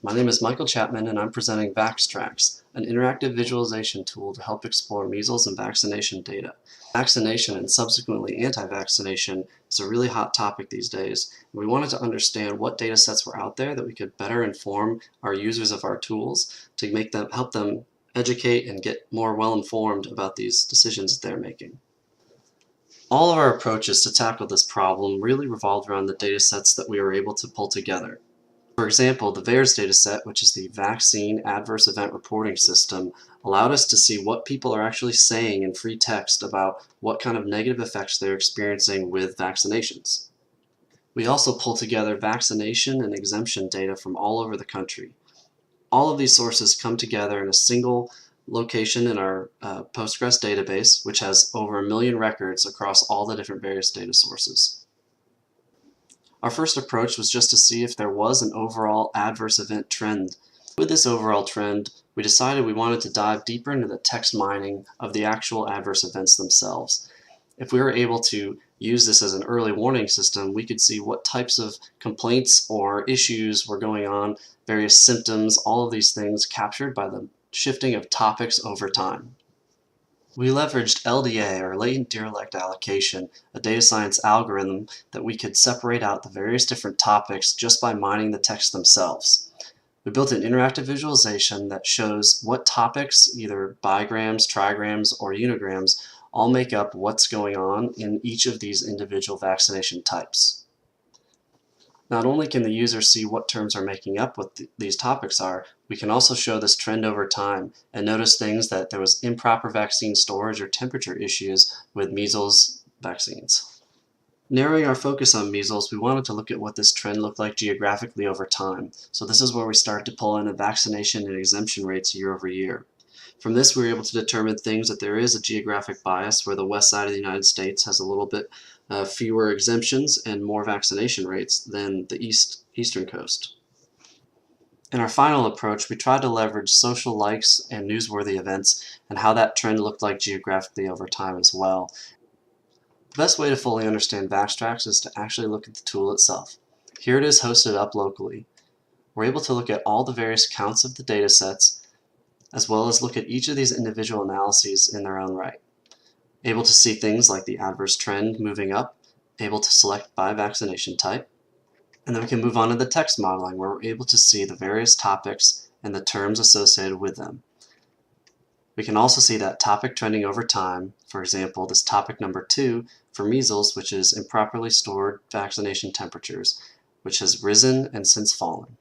My name is Michael Chapman and I'm presenting VaxTracks, an interactive visualization tool to help explore measles and vaccination data. Vaccination and subsequently anti-vaccination is a really hot topic these days, and we wanted to understand what data sets were out there that we could better inform our users of our tools to help them educate and get more well-informed about these decisions that they're making. All of our approaches to tackle this problem really revolved around the data sets that we were able to pull together. For example, the VAERS dataset, which is the Vaccine Adverse Event Reporting System, allowed us to see what people are actually saying in free text about what kind of negative effects they're experiencing with vaccinations. We also pull together vaccination and exemption data from all over the country. All of these sources come together in a single location in our Postgres database, which has over 1 million records across all the different various data sources. Our first approach was just to see if there was an overall adverse event trend. With this overall trend, we decided we wanted to dive deeper into the text mining of the actual adverse events themselves. If we were able to use this as an early warning system, we could see what types of complaints or issues were going on, various symptoms, all of these things captured by the shifting of topics over time. We leveraged LDA, or latent derelict allocation, a data science algorithm that we could separate out the various different topics just by mining the text themselves. We built an interactive visualization that shows what topics, either bigrams, trigrams, or unigrams, all make up what's going on in each of these individual vaccination types. Not only can the user see what terms are making up what these topics are, we can also show this trend over time and notice things that there was improper vaccine storage or temperature issues with measles vaccines. Narrowing our focus on measles, we wanted to look at what this trend looked like geographically over time. So this is where we start to pull in the vaccination and exemption rates year over year. From this, we were able to determine things that there is a geographic bias where the west side of the United States has a little bit fewer exemptions and more vaccination rates than the eastern coast. In our final approach, we tried to leverage social likes and newsworthy events and how that trend looked like geographically over time as well. The best way to fully understand VaxTracks is to actually look at the tool itself. Here it is hosted up locally. We're able to look at all the various counts of the data sets, as well as look at each of these individual analyses in their own right. Able to see things like the adverse trend moving up, able to select by vaccination type, and then we can move on to the text modeling where we're able to see the various topics and the terms associated with them. We can also see that topic trending over time, for example, this topic number 2 for measles, which is improperly stored vaccination temperatures, which has risen and since fallen.